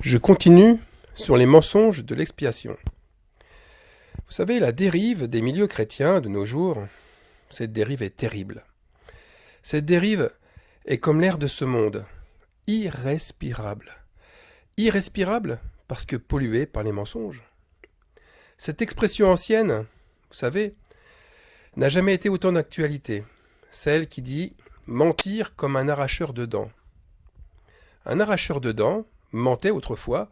Je continue sur les mensonges de l'expiation. Vous savez, la dérive des milieux chrétiens de nos jours, cette dérive est terrible. Cette dérive est comme l'air de ce monde, irrespirable. Irrespirable parce que polluée par les mensonges. Cette expression ancienne, vous savez, n'a jamais été autant d'actualité. Celle qui dit « mentir comme un arracheur de dents ». Un arracheur de dents mentait autrefois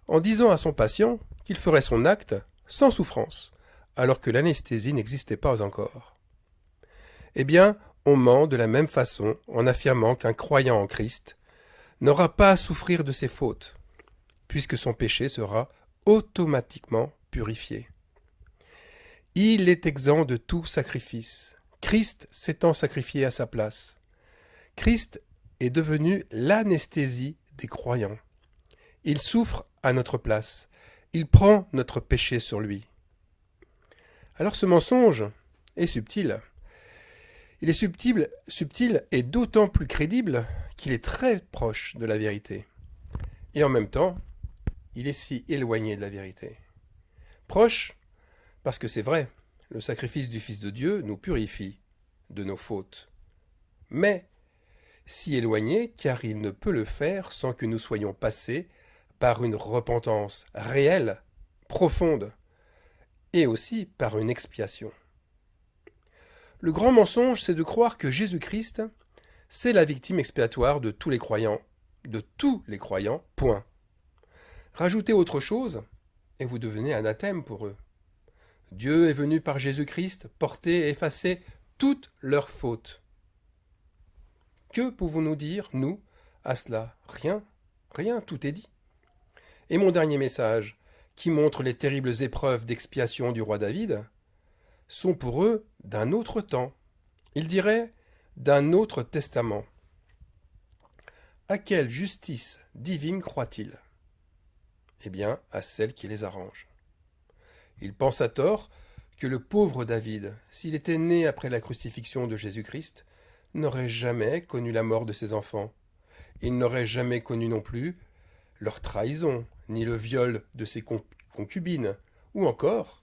en disant à son patient qu'il ferait son acte sans souffrance, alors que l'anesthésie n'existait pas encore. Eh bien, on ment de la même façon en affirmant qu'un croyant en Christ n'aura pas à souffrir de ses fautes, puisque son péché sera automatiquement purifié. Il est exempt de tout sacrifice, Christ s'étant sacrifié à sa place. Christ est devenu l'anesthésie des croyants. Il souffre à notre place. Il prend notre péché sur lui. Alors ce mensonge est subtil. Il est subtil et d'autant plus crédible qu'il est très proche de la vérité. Et en même temps, il est si éloigné de la vérité. Proche parce que c'est vrai, le sacrifice du Fils de Dieu nous purifie de nos fautes. Mais si éloigné car il ne peut le faire sans que nous soyons passés par une repentance réelle, profonde, et aussi par une expiation. Le grand mensonge, c'est de croire que Jésus-Christ, c'est la victime expiatoire de tous les croyants, point. Rajoutez autre chose, et vous devenez anathème pour eux. Dieu est venu par Jésus-Christ porter et effacer toutes leurs fautes. Que pouvons-nous dire, nous, à cela? Rien, tout est dit. Et mon dernier message, qui montre les terribles épreuves d'expiation du roi David, sont pour eux d'un autre temps. Ils diraient d'un autre testament. À quelle justice divine croient-ils? Eh bien, à celle qui les arrange. Ils pensent à tort que le pauvre David, s'il était né après la crucifixion de Jésus-Christ, n'aurait jamais connu la mort de ses enfants. Il n'aurait jamais connu non plus leur trahison, ni le viol de ses concubines, ou encore,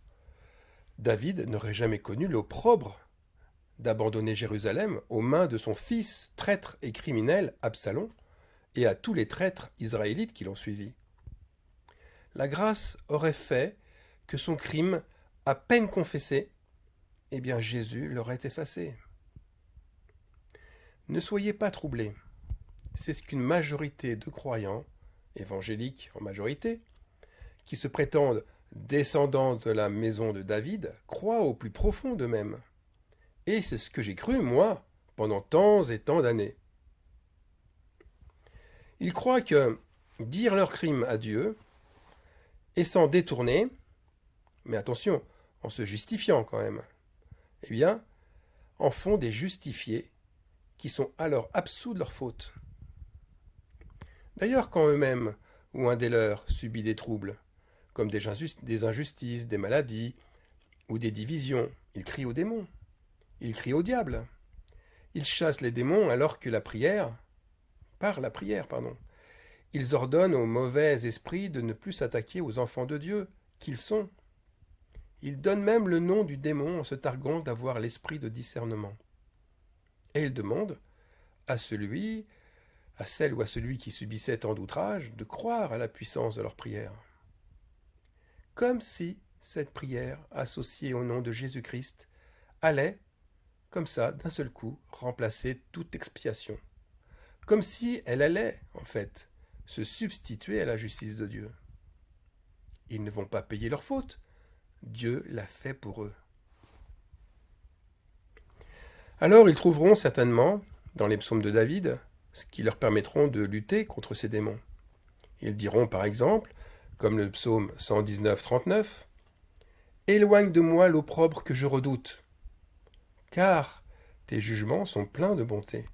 David n'aurait jamais connu l'opprobre d'abandonner Jérusalem aux mains de son fils traître et criminel Absalom, et à tous les traîtres israélites qui l'ont suivi. La grâce aurait fait que son crime, à peine confessé, eh bien Jésus l'aurait effacé. Ne soyez pas troublés. C'est ce qu'une majorité de croyants, évangéliques en majorité, qui se prétendent descendants de la maison de David, croient au plus profond d'eux-mêmes. Et c'est ce que j'ai cru, moi, pendant tant et tant d'années. Ils croient que dire leurs crimes à Dieu, et s'en détourner, mais attention, en se justifiant quand même, eh bien, en font des justifiés qui sont alors absous de leurs fautes. D'ailleurs, quand eux-mêmes ou un des leurs subit des troubles, comme des injustices, des maladies ou des divisions, ils crient aux démons, ils crient au diable, ils chassent les démons alors que par la prière, ils ordonnent aux mauvais esprits de ne plus s'attaquer aux enfants de Dieu qu'ils sont. Ils donnent même le nom du démon en se targuant d'avoir l'esprit de discernement. Et ils demandent à celle ou à celui qui subissait tant d'outrages, de croire à la puissance de leur prière. Comme si cette prière, associée au nom de Jésus-Christ, allait, comme ça, d'un seul coup, remplacer toute expiation. Comme si elle allait, en fait, se substituer à la justice de Dieu. Ils ne vont pas payer leur faute. Dieu l'a fait pour eux. Alors ils trouveront certainement, dans les psaumes de David, ce qui leur permettront de lutter contre ces démons. Ils diront par exemple, comme le psaume 119-39, « Éloigne de moi l'opprobre que je redoute, car tes jugements sont pleins de bonté. »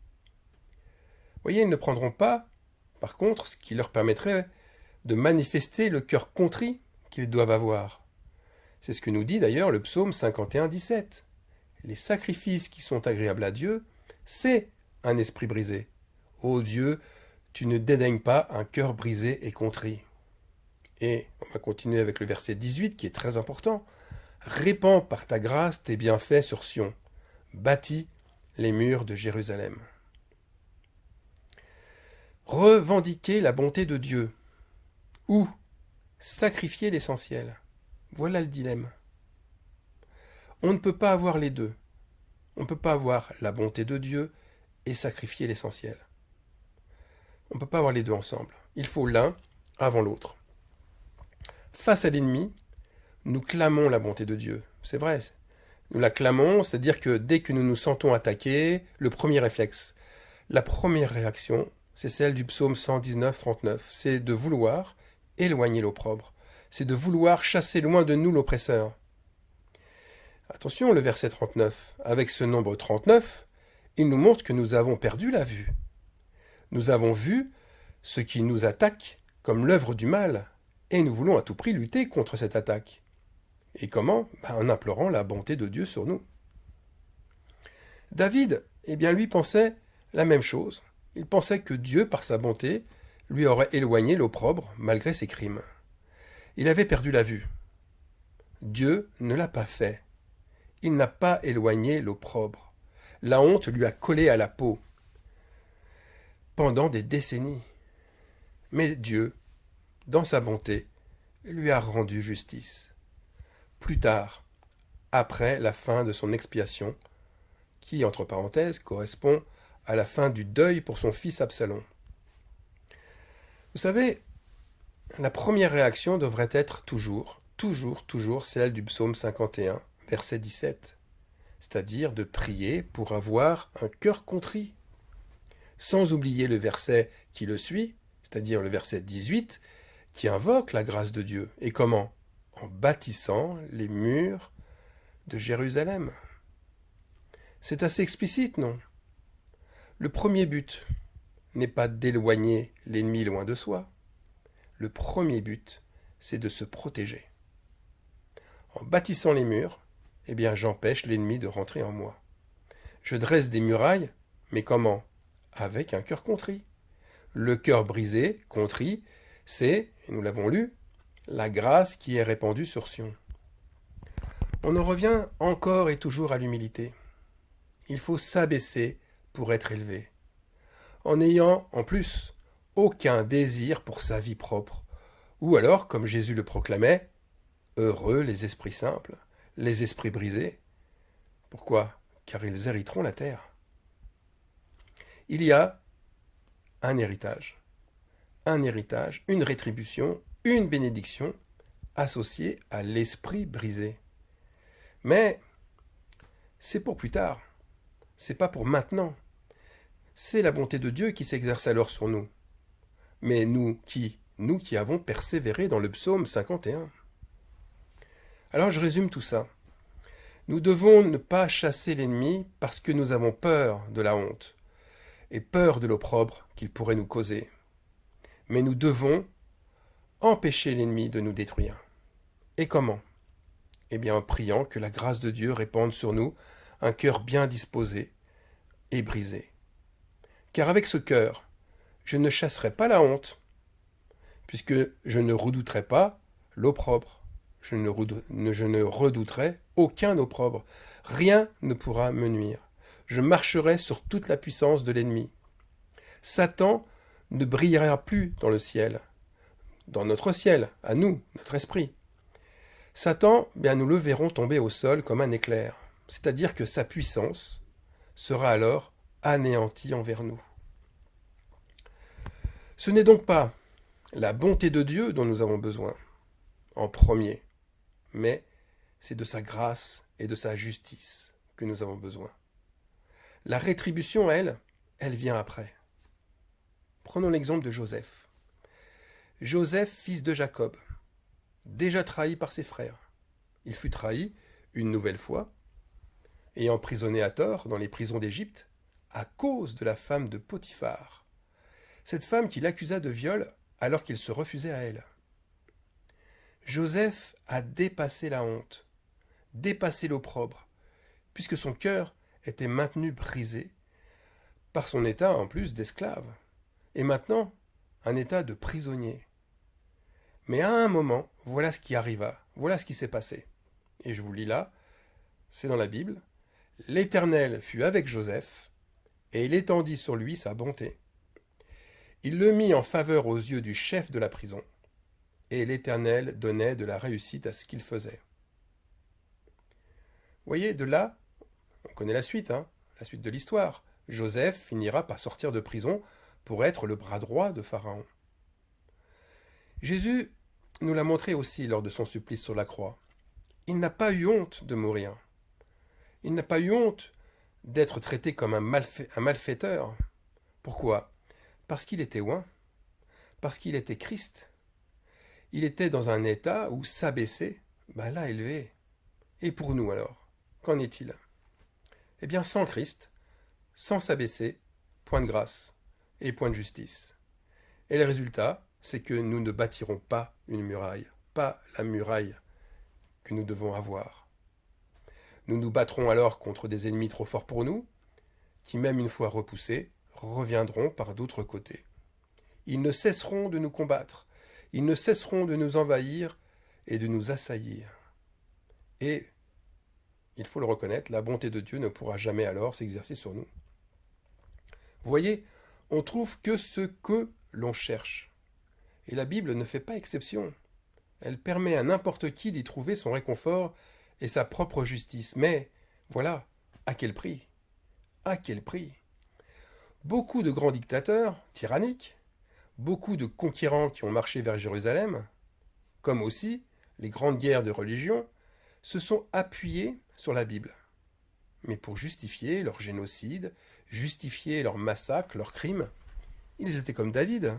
Voyez, ils ne prendront pas, par contre, ce qui leur permettrait de manifester le cœur contrit qu'ils doivent avoir. C'est ce que nous dit d'ailleurs le psaume 51-17. Les sacrifices qui sont agréables à Dieu, c'est un esprit brisé. Ô Dieu, tu ne dédaignes pas un cœur brisé et contrit. Et on va continuer avec le verset 18 qui est très important. Répands par ta grâce tes bienfaits sur Sion. Bâtis les murs de Jérusalem. Revendiquer la bonté de Dieu ou sacrifier l'essentiel. Voilà le dilemme. On ne peut pas avoir les deux. On ne peut pas avoir la bonté de Dieu et sacrifier l'essentiel. On ne peut pas avoir les deux ensemble. Il faut l'un avant l'autre. Face à l'ennemi, nous clamons la bonté de Dieu. C'est vrai. Nous la clamons, c'est-à-dire que dès que nous nous sentons attaqués, le premier réflexe, la première réaction, c'est celle du psaume 119, 39. C'est de vouloir éloigner l'opprobre. C'est de vouloir chasser loin de nous l'oppresseur. Attention, le verset 39. Avec ce nombre 39, il nous montre que nous avons perdu la vue. Nous avons vu ce qui nous attaque comme l'œuvre du mal, et nous voulons à tout prix lutter contre cette attaque. Et comment ? En implorant la bonté de Dieu sur nous. David, lui pensait la même chose. Il pensait que Dieu, par sa bonté, lui aurait éloigné l'opprobre malgré ses crimes. Il avait perdu la vue. Dieu ne l'a pas fait. Il n'a pas éloigné l'opprobre. La honte lui a collé à la peau pendant des décennies. Mais Dieu, dans sa bonté, lui a rendu justice. Plus tard, après la fin de son expiation, qui, entre parenthèses, correspond à la fin du deuil pour son fils Absalom. Vous savez, la première réaction devrait être toujours celle du psaume 51, verset 17, c'est-à-dire de prier pour avoir un cœur contrit, sans oublier le verset qui le suit, c'est-à-dire le verset 18, qui invoque la grâce de Dieu. Et comment ? En bâtissant les murs de Jérusalem. C'est assez explicite, non ? Le premier but n'est pas d'éloigner l'ennemi loin de soi. Le premier but, c'est de se protéger. En bâtissant les murs, j'empêche l'ennemi de rentrer en moi. Je dresse des murailles, mais comment ? Avec un cœur contrit. Le cœur brisé, contrit, c'est, et nous l'avons lu, la grâce qui est répandue sur Sion. On en revient encore et toujours à l'humilité. Il faut s'abaisser pour être élevé. En n'ayant, en plus, aucun désir pour sa vie propre. Ou alors, comme Jésus le proclamait, heureux les esprits simples, les esprits brisés. Pourquoi ? Car ils hériteront la terre. Il y a un héritage, une rétribution, une bénédiction associée à l'esprit brisé. Mais c'est pour plus tard, c'est pas pour maintenant. C'est la bonté de Dieu qui s'exerce alors sur nous. Mais nous qui avons persévéré dans le psaume 51. Alors je résume tout ça. Nous devons ne pas chasser l'ennemi parce que nous avons peur de la honte et peur de l'opprobre qu'il pourrait nous causer. Mais nous devons empêcher l'ennemi de nous détruire. Et comment ? En priant que la grâce de Dieu répande sur nous un cœur bien disposé et brisé. Car avec ce cœur, je ne chasserai pas la honte, puisque je ne redouterai pas l'opprobre. Je ne redouterai aucun opprobre. Rien ne pourra me nuire. Je marcherai sur toute la puissance de l'ennemi. Satan ne brillera plus dans le ciel, dans notre ciel, à nous, notre esprit. Satan, nous le verrons tomber au sol comme un éclair, c'est-à-dire que sa puissance sera alors anéantie envers nous. Ce n'est donc pas la bonté de Dieu dont nous avons besoin, en premier, mais c'est de sa grâce et de sa justice que nous avons besoin. La rétribution, elle vient après. Prenons l'exemple de Joseph. Joseph, fils de Jacob, déjà trahi par ses frères. Il fut trahi une nouvelle fois et emprisonné à tort dans les prisons d'Égypte à cause de la femme de Potiphar. Cette femme qui l'accusa de viol alors qu'il se refusait à elle. Joseph a dépassé la honte, dépassé l'opprobre, puisque son cœur était maintenu brisé par son état en plus d'esclave, et maintenant un état de prisonnier. Mais à un moment, voilà ce qui arriva, voilà ce qui s'est passé. Et je vous lis là, c'est dans la Bible. L'Éternel fut avec Joseph, et il étendit sur lui sa bonté. Il le mit en faveur aux yeux du chef de la prison, et l'Éternel donnait de la réussite à ce qu'il faisait. Vous voyez, de là, on connaît la suite, la suite de l'histoire. Joseph finira par sortir de prison pour être le bras droit de Pharaon. Jésus nous l'a montré aussi lors de son supplice sur la croix. Il n'a pas eu honte de mourir. Il n'a pas eu honte d'être traité comme un malfaiteur. Pourquoi? Parce qu'il était loin. Parce qu'il était Christ. Il était dans un état où s'abaisser, l'a élevé. Et pour nous alors, qu'en est-il? Eh bien, sans Christ, sans s'abaisser, point de grâce et point de justice. Et le résultat, c'est que nous ne bâtirons pas une muraille, pas la muraille que nous devons avoir. Nous nous battrons alors contre des ennemis trop forts pour nous, qui même une fois repoussés, reviendront par d'autres côtés. Ils ne cesseront de nous combattre, ils ne cesseront de nous envahir et de nous assaillir. Et, il faut le reconnaître, la bonté de Dieu ne pourra jamais alors s'exercer sur nous. Vous voyez, on trouve que ce que l'on cherche. Et la Bible ne fait pas exception. Elle permet à n'importe qui d'y trouver son réconfort et sa propre justice. Mais, voilà, à quel prix? À quel prix? Beaucoup de grands dictateurs, tyranniques, beaucoup de conquérants qui ont marché vers Jérusalem, comme aussi les grandes guerres de religion, se sont appuyés sur la Bible. Mais pour justifier leur génocide, justifier leurs massacres, leurs crimes, ils étaient comme David,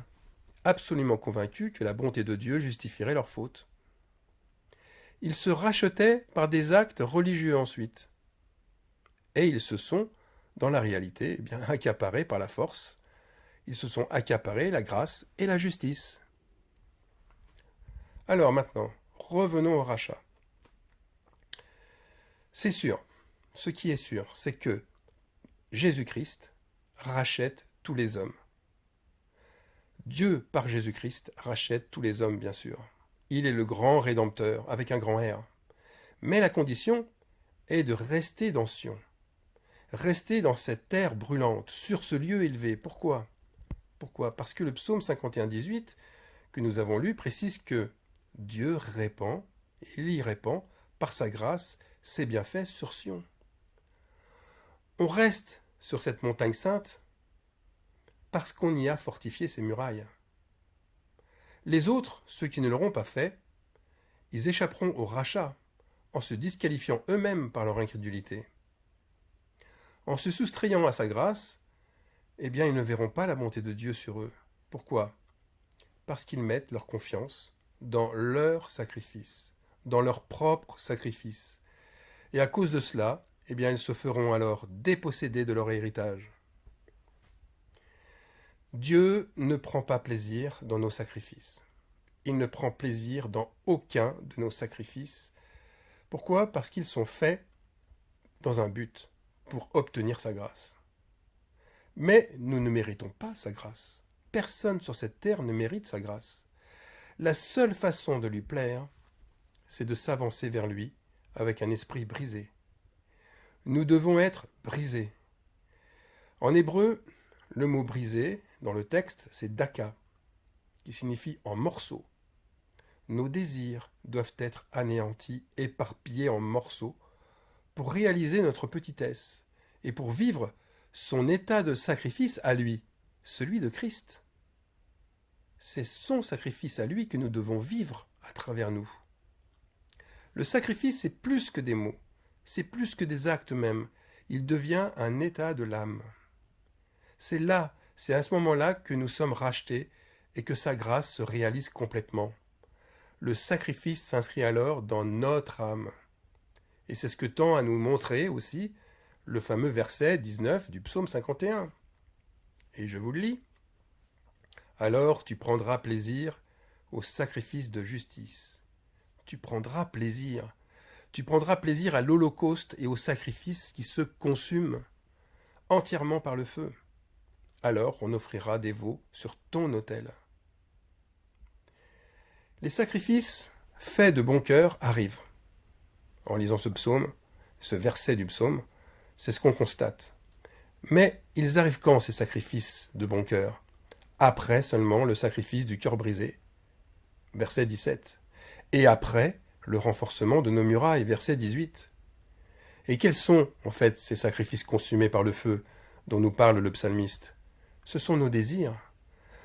absolument convaincus que la bonté de Dieu justifierait leurs fautes. Ils se rachetaient par des actes religieux ensuite. Et ils se sont, dans la réalité, accaparés par la force. Ils se sont accaparés la grâce et la justice. Alors maintenant, revenons au rachat. C'est sûr, ce qui est sûr, c'est que Jésus-Christ rachète tous les hommes. Dieu, par Jésus-Christ, rachète tous les hommes, bien sûr. Il est le grand Rédempteur, avec un grand R. Mais la condition est de rester dans Sion. Rester dans cette terre brûlante, sur ce lieu élevé. Pourquoi? Pourquoi? Parce que le psaume 51-18, que nous avons lu, précise que Dieu répand, il y répand, par sa grâce, ses bienfaits sur Sion. On reste sur cette montagne sainte parce qu'on y a fortifié ses murailles. Les autres, ceux qui ne l'auront pas fait, ils échapperont au rachat en se disqualifiant eux-mêmes par leur incrédulité. En se soustrayant à sa grâce, ils ne verront pas la bonté de Dieu sur eux. Pourquoi? Parce qu'ils mettent leur confiance dans leur sacrifice, dans leur propre sacrifice. Et à cause de cela, ils se feront alors déposséder de leur héritage. Dieu ne prend pas plaisir dans nos sacrifices. Il ne prend plaisir dans aucun de nos sacrifices. Pourquoi? Parce qu'ils sont faits dans un but, pour obtenir sa grâce. Mais nous ne méritons pas sa grâce. Personne sur cette terre ne mérite sa grâce. La seule façon de lui plaire, c'est de s'avancer vers lui avec un esprit brisé. Nous devons être brisés. En hébreu, le mot brisé, dans le texte, c'est daka, qui signifie en morceaux. Nos désirs doivent être anéantis, éparpillés en morceaux, pour réaliser notre petitesse, et pour vivre son état de sacrifice à lui, celui de Christ. C'est son sacrifice à lui que nous devons vivre à travers nous. Le sacrifice, c'est plus que des mots, c'est plus que des actes même, il devient un état de l'âme. C'est à ce moment-là que nous sommes rachetés et que sa grâce se réalise complètement. Le sacrifice s'inscrit alors dans notre âme. Et c'est ce que tend à nous montrer aussi le fameux verset 19 du psaume 51. Et je vous le lis. Alors tu prendras plaisir au sacrifice de justice. Tu prendras plaisir. Tu prendras plaisir à l'holocauste et au sacrifice qui se consument entièrement par le feu. Alors on offrira des veaux sur ton autel. Les sacrifices faits de bon cœur arrivent. En lisant ce psaume, ce verset du psaume, c'est ce qu'on constate. Mais ils arrivent quand ces sacrifices de bon cœur? Après seulement le sacrifice du cœur brisé, verset 17. Et après le renforcement de nos murailles, verset 18. Et quels sont, en fait, ces sacrifices consumés par le feu dont nous parle le psalmiste? Ce sont nos désirs,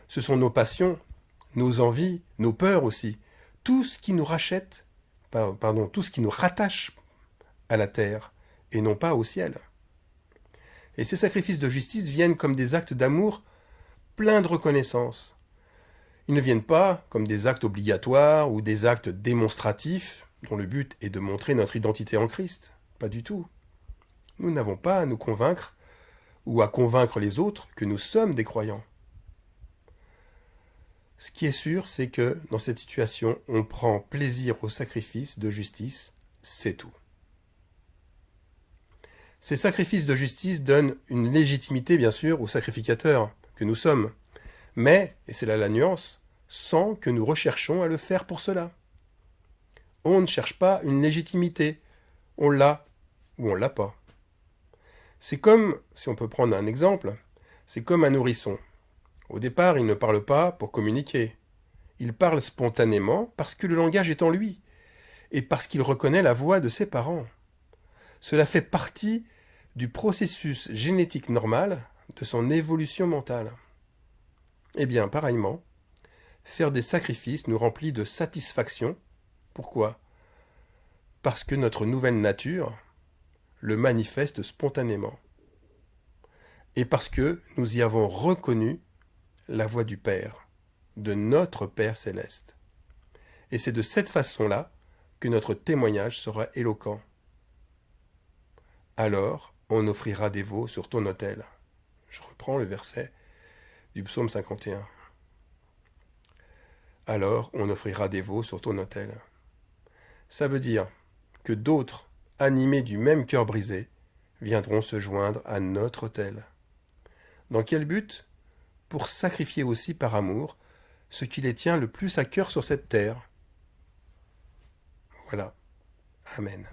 ce sont nos passions, nos envies, nos peurs aussi, tout ce qui nous rachète, tout ce qui nous rattache à la terre et non pas au ciel. Et ces sacrifices de justice viennent comme des actes d'amour pleins de reconnaissance. Ils ne viennent pas comme des actes obligatoires ou des actes démonstratifs dont le but est de montrer notre identité en Christ. Pas du tout. Nous n'avons pas à nous convaincre ou à convaincre les autres que nous sommes des croyants. Ce qui est sûr, c'est que dans cette situation, on prend plaisir au sacrifice de justice, c'est tout. Ces sacrifices de justice donnent une légitimité, bien sûr, aux sacrificateurs que nous sommes, mais, et c'est là la nuance, sans que nous recherchons à le faire pour cela. On ne cherche pas une légitimité, on l'a ou on l'a pas. C'est comme, si on peut prendre un exemple, c'est comme un nourrisson. Au départ, il ne parle pas pour communiquer. Il parle spontanément parce que le langage est en lui et parce qu'il reconnaît la voix de ses parents. Cela fait partie du processus génétique normal de son évolution mentale. Eh bien, pareillement, faire des sacrifices nous remplit de satisfaction. Pourquoi? Parce que notre nouvelle nature le manifeste spontanément. Et parce que nous y avons reconnu la voix du Père, de notre Père céleste. Et c'est de cette façon-là que notre témoignage sera éloquent. Alors, on offrira des veaux sur ton autel. Je reprends le verset du psaume 51. Alors, on offrira des veaux sur ton autel. Ça veut dire que d'autres, animés du même cœur brisé, viendront se joindre à notre autel. Dans quel but? Pour sacrifier aussi par amour ce qui les tient le plus à cœur sur cette terre. Voilà. Amen.